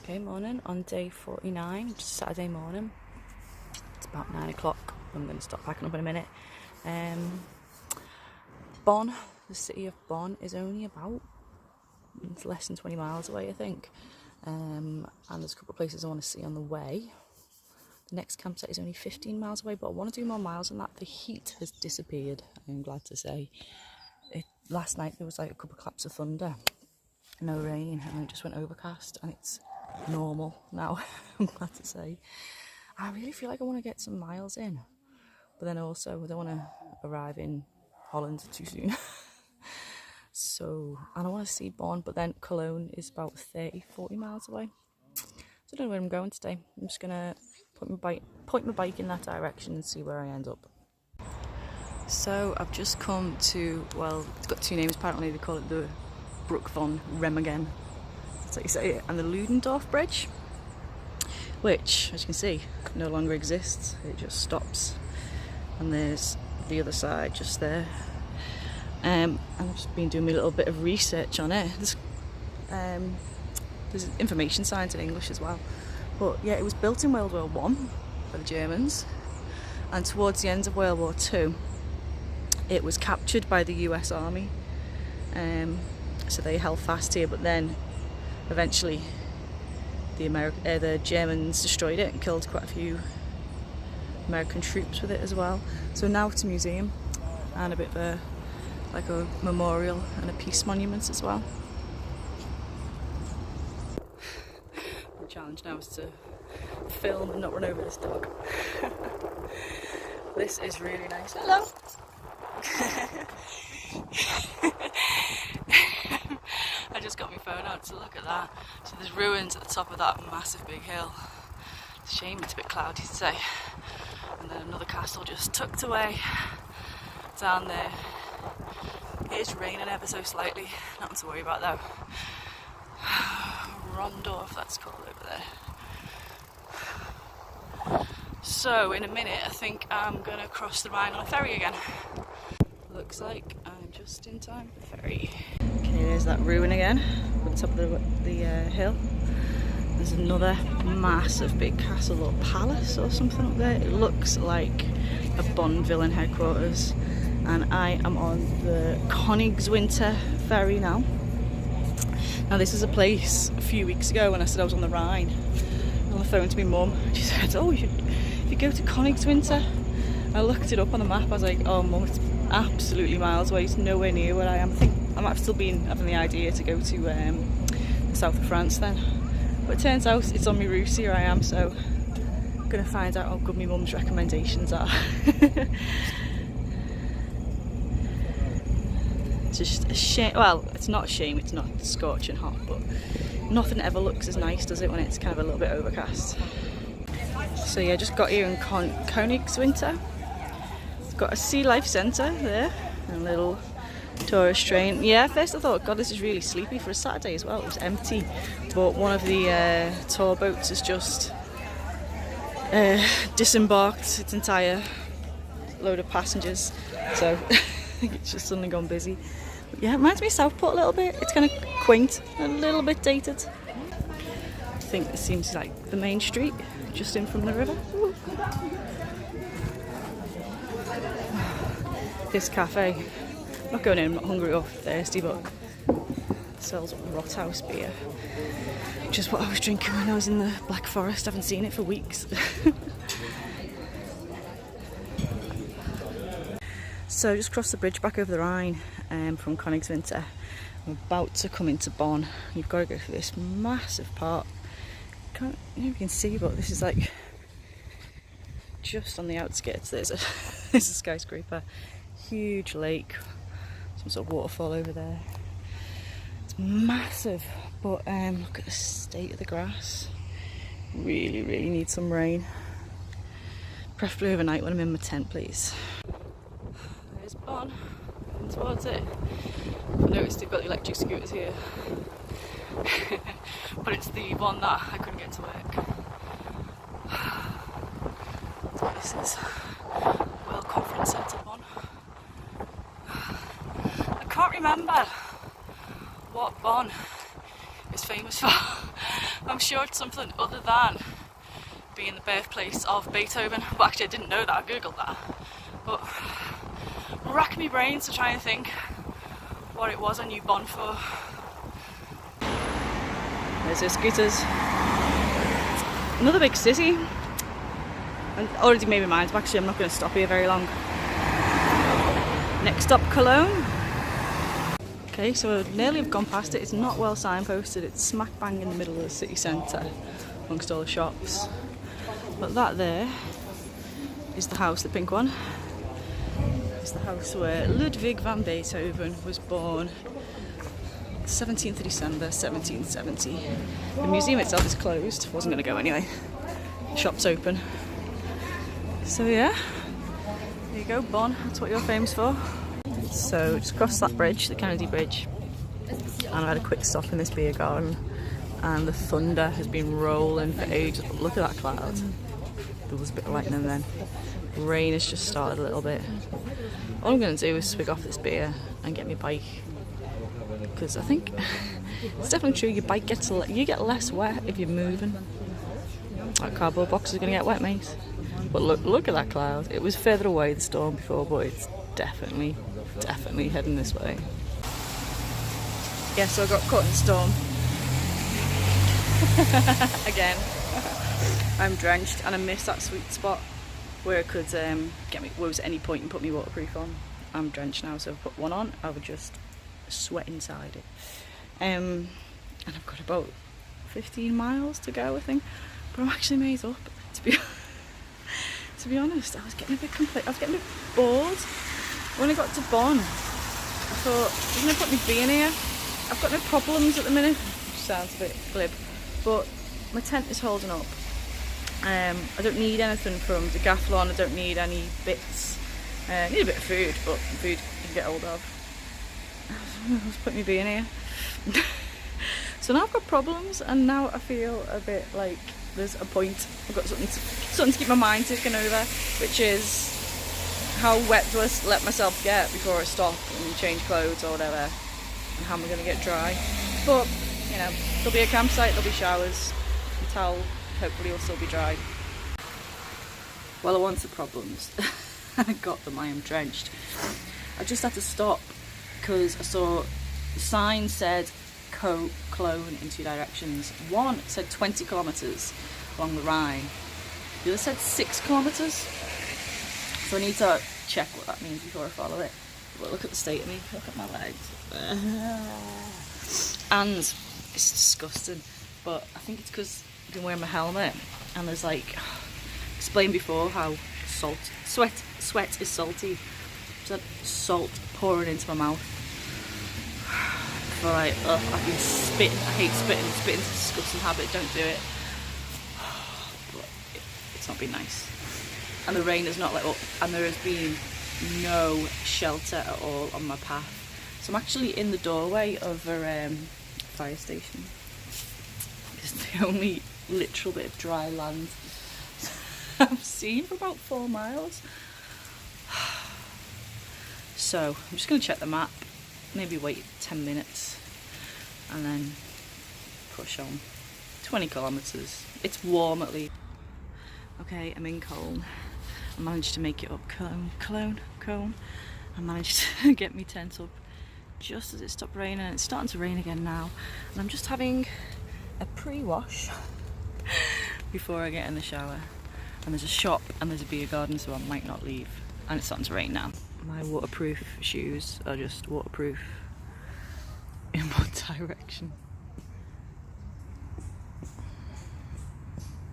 Okay, morning on day 49, which is Saturday morning. It's about 9 o'clock. I'm going to stop packing up in a minute. Bonn, the city of Bonn, is only about, it's less than 20 miles away, I think. And there's a couple of places I want to see on the way. The next campsite is only 15 miles away, but I want to do more miles than that. The heat has disappeared, I'm glad to say. Last night there was like a couple of claps of thunder, no rain, and it just went overcast, and it's normal now. I'm glad to say. I really feel like I want to get some miles in, but then also I don't want to arrive in Holland too soon. So, and I want to see Bonn, but then Cologne is about 30-40 miles away. So I don't know where I'm going today. I'm just gonna point my bike in that direction and see where I end up. So I've just come to, well, it's got two names apparently. They call it the Brook von Remagen, that's how you say it, and the Ludendorff Bridge, which, as you can see, no longer exists. It just stops, and there's the other side just there. And I've just been doing a little bit of research on it. There's information signs in English as well. But yeah, it was built in World War One by the Germans, and towards the end of World War Two, it was captured by the US Army. So they held fast here, but then eventually the Germans destroyed it and killed quite a few American troops with it as well. So now it's a museum and a bit of a memorial and a peace monument as well. The challenge now is to film and not run over this dog. This is really nice. Hello. I just got my phone out to look at that. So there's ruins at the top of that massive big hill. It's a shame it's a bit cloudy today. And then another castle just tucked away down there. It is raining ever so slightly, nothing to worry about though. Rondorf, that's called over there. So in a minute I think I'm gonna cross the Rhine on a ferry again. Looks like I'm just in time for the ferry. Okay, there's that ruin again at the top of the hill. There's another massive big castle or palace or something up there. It looks like a Bond villain headquarters. And I am on the Koningswinter ferry now. Now this is a place a few weeks ago when I said I was on the Rhine. I was on the phone to my mum. She said, oh, if you go to Koningswinter. I looked it up on the map. I was like, oh mum, it's absolutely miles away. It's nowhere near where I am. I think I might have still been having the idea to go to the south of France then. But it turns out it's on my route, here I am, so I'm going to find out how good my mum's recommendations are. It's just a shame, well, it's not a shame, it's not scorching hot, but nothing ever looks as nice, does it, when it's kind of a little bit overcast. So yeah, just got here in Koningswinter. It's got a sea life centre there, and a little tourist train. Yeah, first I thought, God, this is really sleepy for a Saturday as well. It was empty, but one of the tour boats has just disembarked its entire load of passengers, so it's just suddenly gone busy. But yeah, it reminds me of Southport a little bit. It's kind of quaint, a little bit dated. I think this seems like the main street, just in from the river. Ooh. This cafe, I'm not going in, I'm not hungry or thirsty, but it sells Rothaus beer, which is what I was drinking when I was in the Black Forest. I haven't seen it for weeks. So just crossed the bridge back over the Rhine from Koningswinter. I'm about to come into Bonn. You've got to go through this massive part. I don't know if you can see, but this is like just on the outskirts. There's a skyscraper, huge lake, some sort of waterfall over there. It's massive, but look at the state of the grass. Really, really need some rain. Preferably overnight when I'm in my tent, please. There's Bonn, and towards it. I noticed they've got the electric scooters here, but it's the one that I couldn't get to work. This is World Conference Centre Bonn. I can't remember what Bonn is famous for. I'm sure it's something other than being the birthplace of Beethoven. Well, actually I didn't know that, I googled that. But rack me brains to try and think what it was I knew Bonn for. There's our scooters. Another big city. I already made my mind up, actually I'm not going to stop here very long. Next stop, Cologne. Okay, so I nearly have gone past it. It's not well signposted. It's smack bang in the middle of the city centre amongst all the shops. But that there is the house, the pink one. It's the house where Ludwig van Beethoven was born 17th of December 1770. The museum itself is closed. Wasn't going to go anyway. The shop's open. So yeah, there you go, Bonn. That's what you're famous for. So just crossed that bridge, the Kennedy Bridge, and I had a quick stop in this beer garden, and the thunder has been rolling for ages. But look at that cloud. There was a bit of lightning then. Rain has just started a little bit. All I'm going to do is swig off this beer and get my bike, because I think it's definitely true, your bike gets you get less wet if you're moving. That cardboard box is going to get wet, mate. But look at that cloud. It was further away, the storm before, but it's definitely heading this way. Yeah, so I got caught in the storm. Again. I'm drenched and I missed that sweet spot where I could get me, was at any point and put my waterproof on. I'm drenched now, so I've put one on. I would just sweat inside it. And I've got about 15 miles to go, I think. But I'm actually made up, to be honest. I was getting a bit bored. When I got to Bonn, I thought, I'm going to put my being here. I've got no problems at the minute, which sounds a bit glib, but my tent is holding up. I don't need anything from Decathlon, I don't need any bits. I need a bit of food, but food you can get hold of. I was putting my being here. So now I've got problems, and now I feel a bit like there's a point. I've got something to keep my mind ticking over, which is how wet do I let myself get before I stop and change clothes or whatever, and how am I going to get dry. But, you know, there'll be a campsite, there'll be showers, the towel hopefully will still be dry. Well, I want the problems. I got them, I am drenched. I just had to stop because I saw the sign said Cologne in 2 directions. One said 20 kilometres along the Rhine, the other said 6 kilometres. So I need to check what that means before I follow it. But look at the state of me, look at my legs. And it's disgusting, but I think it's because I've been wearing my helmet, and there's like, explained before how sweat is salty. Just had salt pouring into my mouth. But like, I've been spitting, I hate spitting, spitting's a disgusting habit, don't do it. But it's not been nice. And the rain has not let up, and there has been no shelter at all on my path. So I'm actually in the doorway of a fire station. It's the only literal bit of dry land I've seen for about 4 miles. So I'm just going to check the map, maybe wait 10 minutes and then push on. 20 kilometres. It's warm at least. Okay, I'm in Cologne. I managed to make it up Cologne. I managed to get me tent up just as it stopped raining. It's starting to rain again now, and I'm just having a pre-wash before I get in the shower. And there's a shop and there's a beer garden, so I might not leave. And it's starting to rain now. My waterproof shoes are just waterproof in one direction.